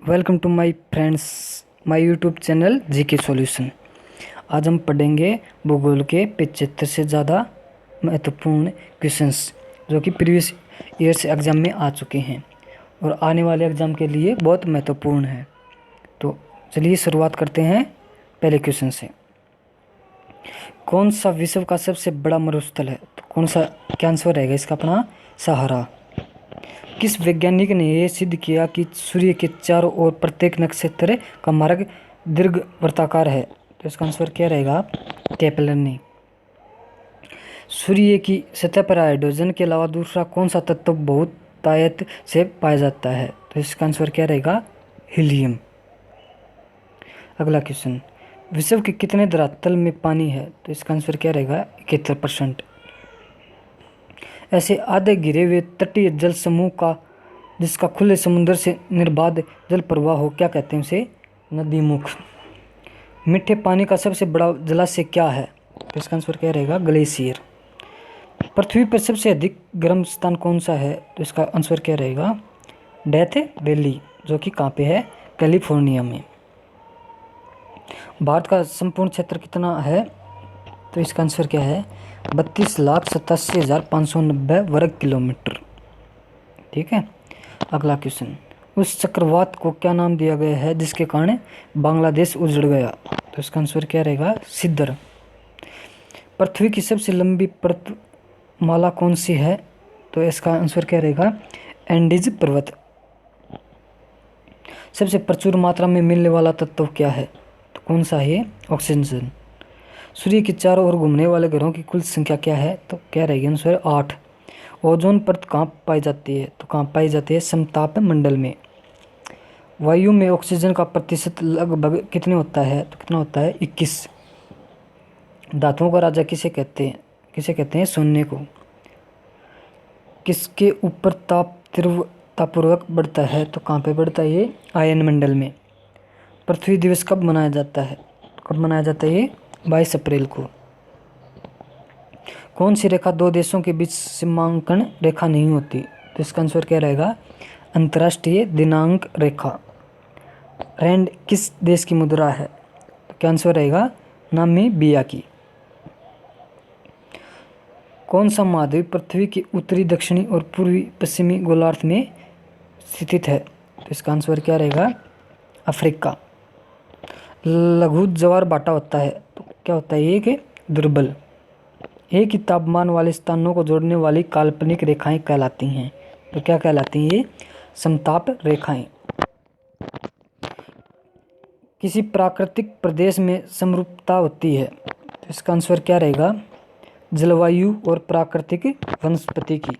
Welcome to my friends, my YouTube channel GK solution. आज हम पढ़ेंगे भूगोल के 75 से ज़्यादा महत्वपूर्ण क्वेश्चंस जो कि प्रीवियस ईयर्स एग्ज़ाम में आ चुके हैं और आने वाले एग्ज़ाम के लिए बहुत महत्वपूर्ण है। तो चलिए शुरुआत करते हैं पहले क्वेश्चन से। कौन सा विश्व का सबसे बड़ा मरुस्थल है? तो कौन सा क्या आंसर रहेगा इसका अपना? सहारा। किस वैज्ञानिक ने यह सिद्ध किया कि सूर्य के चारों ओर प्रत्येक नक्षत्र का मार्ग दीर्घवृत्ताकार है? तो इसका आंसर क्या रहेगा? केपलर ने। सूर्य की सतह पर हाइड्रोजन के अलावा दूसरा कौन सा तत्व बहुतायत से पाया जाता है? तो इसका आंसर क्या रहेगा? हीलियम। अगला क्वेश्चन, विश्व के कितने धरातल में पानी है? तो इसका आंसर क्या रहेगा? 71%। ऐसे आधे घिरे हुए तटीय जल समूह का जिसका खुले समुद्र से निर्बाध जल प्रवाह हो, क्या कहते हैं उसे? नदीमुख। मीठे पानी का सबसे बड़ा जलाशय क्या है? तो इसका आंसर क्या रहेगा? ग्लेशियर। पृथ्वी पर सबसे अधिक गर्म स्थान कौन सा है? तो इसका आंसर क्या रहेगा? डेथ वैली, जो कि कहाँ पे है? कैलिफोर्निया में। भारत का संपूर्ण क्षेत्र कितना है? तो इसका आंसर क्या है? 32,87,590 वर्ग किलोमीटर। ठीक है। अगला क्वेश्चन, उस चक्रवात को क्या नाम दिया गया है जिसके कारण बांग्लादेश उजड़ गया? तो इसका आंसर क्या रहेगा? सिद्दर। पृथ्वी की सबसे लंबी पर्वतमाला कौन सी है? तो इसका आंसर क्या रहेगा? एंडीज पर्वत। सबसे प्रचुर मात्रा में मिलने वाला तत्व क्या है? तो कौन सा है? ऑक्सीजन। सूर्य के चारों ओर घूमने वाले ग्रहों की कुल संख्या क्या है? तो क्या रहेगी आंसर? 8। ओजोन परत कहाँ पाई जाती है? तो कहाँ पाई जाती है? समताप मंडल में। वायु में ऑक्सीजन का प्रतिशत लगभग कितने होता है? तो कितना होता है? 21। धातुओं का राजा किसे कहते हैं? किसे कहते हैं? सोने को। किसके ऊपर ताप तीव्रतापूर्वक बढ़ता है? तो कहाँ पे बढ़ता है ये? आयन मंडल में। पृथ्वी दिवस कब मनाया जाता है? कब मनाया जाता है ये? 22 अप्रैल को। कौन सी रेखा दो देशों के बीच सीमांकन रेखा नहीं होती? तो इसका आंसर क्या रहेगा? अंतर्राष्ट्रीय दिनांक रेखा। रैंड किस देश की मुद्रा है? तो क्या आंसर रहेगा? नामीबिया की। कौन सा महाद्वीप पृथ्वी के उत्तरी, दक्षिणी और पूर्वी पश्चिमी गोलार्ध में स्थित है? तो इसका आंसर क्या रहेगा? अफ्रीका। लघु ज्वार भाटा होता है तो क्या होता है ये? कि दुर्बल। एक ही तापमान वाले स्थानों को जोड़ने वाली काल्पनिक रेखाएं कहलाती हैं। तो क्या कहलाती हैं ये? समताप रेखाएं। किसी प्राकृतिक प्रदेश में समरूपता होती है तो इसका आंसर क्या रहेगा? जलवायु और प्राकृतिक वनस्पति की।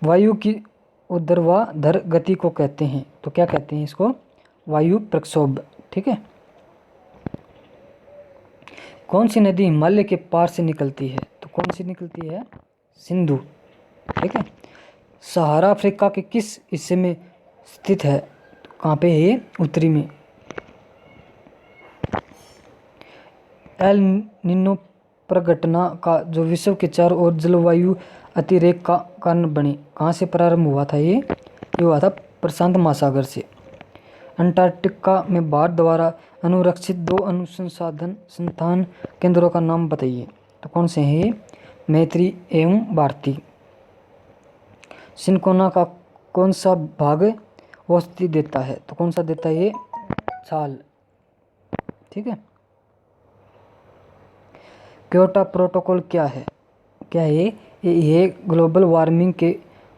वायु की ऊर्ध्वाधर गति को कहते हैं तो क्या कहते हैं इसको? वायु प्रक्षोभ। ठीक है। कौन सी नदी हिमालय के पार से निकलती है? तो कौन सी निकलती है? सिंधु। ठीक है। सहारा अफ्रीका के किस हिस्से में स्थित है? तो कहाँ पे है ये? उत्तरी में। एल निनो प्रघटना का जो विश्व के चारों ओर जलवायु अतिरेक का कारण बने, कहाँ से प्रारंभ हुआ था ये हुआ था प्रशांत महासागर से। अंटार्कटिका में भारत द्वारा अनुरक्षित 2 अनुसंधान केंद्रों का नाम बताइए। तो कौन से हैं ये? मैत्री एवं भारती। सिनकोना का कौन सा भाग औषधि देता है? तो कौन सा देता है ये? छाल। ठीक है। क्योटो प्रोटोकॉल क्या है? क्या है ये ग्लोबल वार्मिंग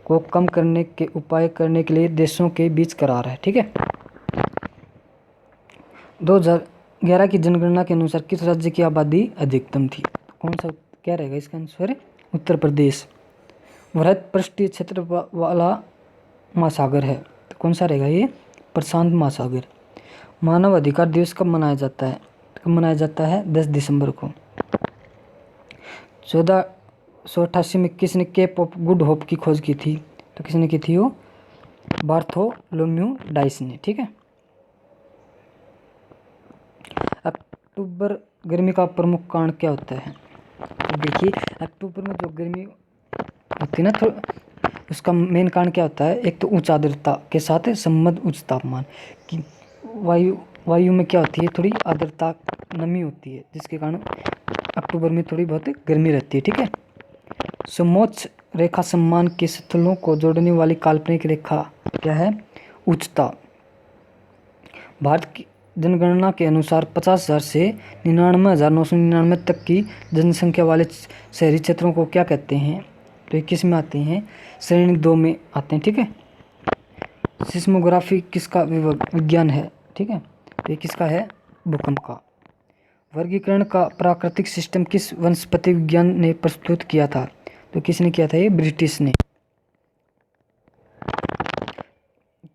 को कम करने के उपाय करने के लिए देशों के बीच करार है। ठीक है। 2011 की जनगणना के अनुसार किस राज्य की आबादी अधिकतम थी? तो कौन सा क्या रहेगा इसका आंसर? उत्तर प्रदेश। वृहद पृष्ठीय क्षेत्र वाला महासागर है तो कौन सा रहेगा ये? प्रशांत महासागर। मानव अधिकार दिवस कब मनाया जाता है? कब मनाया जाता है? 10 दिसंबर को। 1488 में किसने केप ऑफ गुड होप की खोज की थी? तो किसने की थी वो? बार्थोलोम्यू डाइस ने। ठीक है। अक्टूबर गर्मी का प्रमुख कारण क्या होता है? तो देखिए, अक्टूबर में जो गर्मी होती है ना, उसका मेन कारण क्या होता है, एक तो उच्च आर्द्रता के साथ संबंध उच्च तापमान की वायु में क्या होती है, थोड़ी आर्द्रता नमी होती है, जिसके कारण अक्टूबर में थोड़ी बहुत गर्मी रहती है। ठीक है। समोच्च रेखा सम्मान के स्थलों को जोड़ने वाली काल्पनिक रेखा क्या है, उच्चता। भारत की जनगणना के अनुसार 50,000 से 99,999 तक की जनसंख्या वाले शहरी क्षेत्रों को क्या कहते हैं, तो ये किस में आते हैं, श्रेणी 2 में आते हैं। ठीक है। सिस्मोग्राफी किसका विज्ञान है, ठीक है, तो ये किसका है, भूकंप का। वर्गीकरण का प्राकृतिक सिस्टम किस वनस्पति विज्ञान ने प्रस्तुत किया था, तो किसने किया था, ये ब्रिटिश ने।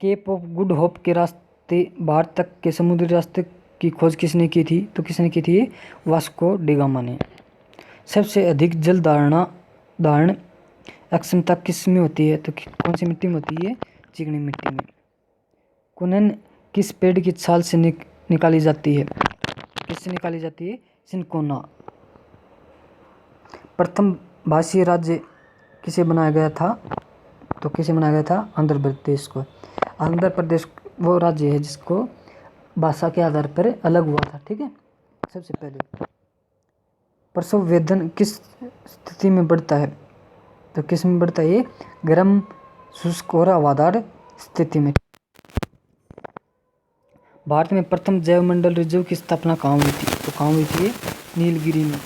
केप ऑफ गुड होप के रास्ते भारत तक के समुद्री रास्ते की खोज किसने की थी, तो किसने की थी, वास्को डी गामा ने। सबसे अधिक जल धारण अक्षमता किस में होती है, तो कौन सी मिट्टी में होती है, चिकनी मिट्टी में। कुनन किस पेड़ की छाल से निकाली जाती है, किससे निकाली जाती है, सिनकोना। प्रथम भाषीय राज्य किसे बनाया गया था, तो किसे बनाया गया था, आंध्र प्रदेश को। आंध्र प्रदेश वो राज्य है जिसको भाषा के आधार पर अलग हुआ था। ठीक है। सबसे पहले प्रसव वेदन किस स्थिति में बढ़ता है, तो किस में बढ़ता है, ये गर्म शुष्क और हवादार स्थिति में। भारत में प्रथम जैवमंडल रिजर्व की स्थापना कहाँ हुई थी, तो कहाँ हुई थी, नीलगिरी में।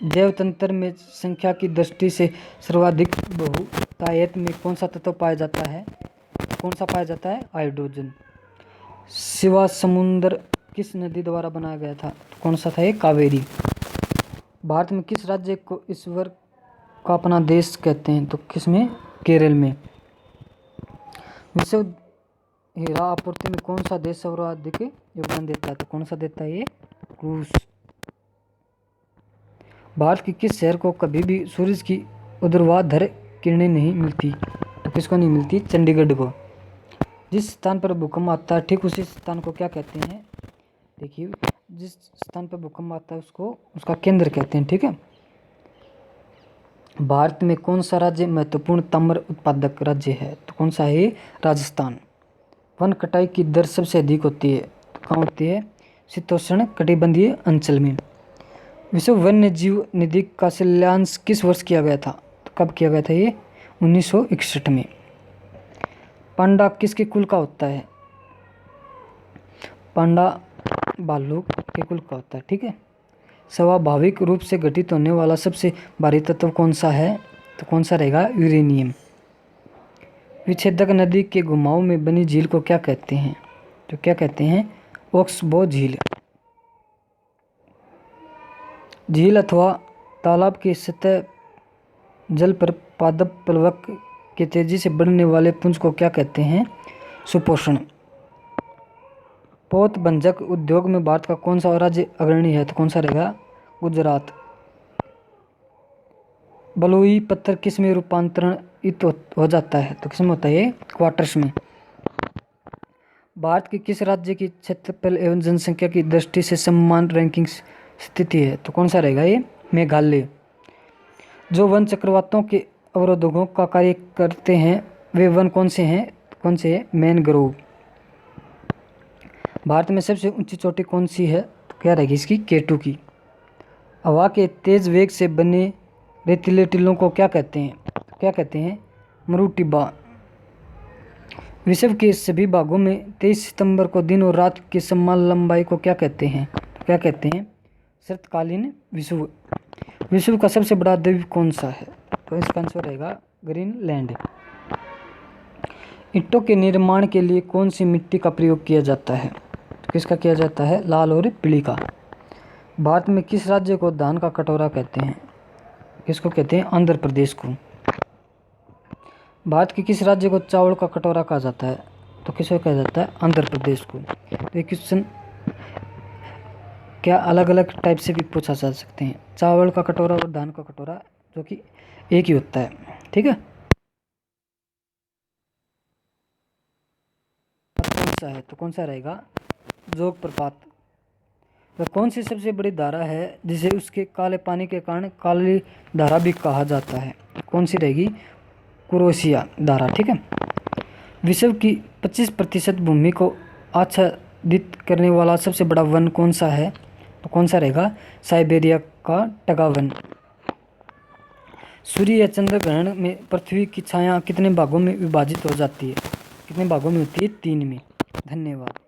जैव तंत्र में संख्या की दृष्टि से सर्वाधिक बहुतायत में कौन सा तत्व पाया जाता है, कौन सा पाया जाता है, हाइड्रोजन। शिवा समुद्र किस नदी द्वारा बनाया गया था, तो कौन सा था, ये कावेरी। भारत में किस राज्य को ईश्वर का अपना देश कहते हैं, तो किस में, केरल में। विश्व हीरा आपूर्ति में कौन सा देश सर्वाधिक योगदान देता है, तो कौन सा देता है, ये रूस। भारत के किस शहर को कभी भी सूरज की ऊर्ध्वाधर किरणें नहीं मिलती, तो किसको नहीं मिलती, चंडीगढ़ को। जिस स्थान पर भूकंप आता है ठीक उसी स्थान को क्या कहते हैं, देखिए जिस स्थान पर भूकंप आता है उसको उसका केंद्र कहते हैं। ठीक है। भारत में कौन सा राज्य महत्वपूर्ण ताम्र उत्पादक राज्य है, तो कौन सा है, राजस्थान। वन कटाई की दर सबसे अधिक होती है, तो कहाँ होती है, शीतोष्ण कटिबंधीय अंचल में। विश्व वन्य जीव निधि का शिलान्यास किस वर्ष किया गया था, तो कब किया गया था, ये 1961 में। पांडा किसके कुल का होता है, पांडा भालू के कुल का होता है। ठीक है। स्वाभाविक रूप से घटित होने वाला सबसे भारी तत्व कौन सा है, तो कौन सा रहेगा, यूरेनियम। विच्छेदक नदी के घुमाव में बनी झील को क्या कहते हैं, तो क्या कहते हैं, ओक्सबो झील। झील अथवा तालाब की सतह जल पर पादप प्लवक के तेजी से बढ़ने वाले पुंज को क्या कहते हैं, सुपोषण। पोत भंजक उद्योग में भारत का कौन सा राज्य अग्रणी है, तो कौन सा रहेगा, गुजरात। बलुई पत्थर किस में रूपांतरित हो जाता है, तो किस में होता है, क्वार्टर्स में। भारत के किस राज्य की क्षेत्रफल एवं जनसंख्या की दृष्टि से समान रैंकिंग स्थिति है, तो कौन सा रहेगा, ये मेघालय। जो वन चक्रवातों के अवरोधकों का कार्य करते हैं वे वन कौन से हैं, कौन से, मैनग्रोव। भारत में सबसे ऊंची चोटी कौन सी है, तो क्या रहेगी इसकी, केटू की। हवा के तेज वेग से बने रेतीले टीलों को क्या कहते हैं, क्या कहते हैं, मरूटिबा। विश्व के सभी भागों में 23 सितंबर को दिन और रात की समान लंबाई को क्या कहते हैं, तो क्या कहते हैं, शरतकालीन विश्व। विश्व का सबसे बड़ा द्वीप कौन सा है, तो इसका आंसर रहेगा ग्रीनलैंड। ईंटों के निर्माण के लिए कौन सी मिट्टी का प्रयोग किया जाता है, तो किसका किया जाता है, लाल और पीली का। भारत में किस राज्य को धान का कटोरा कहते हैं, किसको कहते हैं, आंध्र प्रदेश को। भारत के किस राज्य को चावल का कटोरा कहा जाता है, तो किसको कहा जाता है, आंध्र प्रदेश को। तो ये क्वेश्चन क्या अलग अलग टाइप से भी पूछा जा सकते हैं, चावल का कटोरा और धान का कटोरा जो कि एक ही होता है। ठीक है। कौन सा है, तो कौन सा रहेगा, जोग प्रपात। वह कौन सी सबसे बड़ी धारा है जिसे उसके काले पानी के कारण काली धारा भी कहा जाता है, कौन सी रहेगी, कुरोशिया धारा। ठीक है। विश्व की 25% भूमि को आच्छादित करने वाला सबसे बड़ा वन कौन सा है? तो कौन सा रहेगा? साइबेरिया का टगा वन। सूर्य या चंद्र ग्रहण में पृथ्वी की छाया कितने भागों में विभाजित हो जाती है? कितने भागों में होती है? 3 में। धन्यवाद।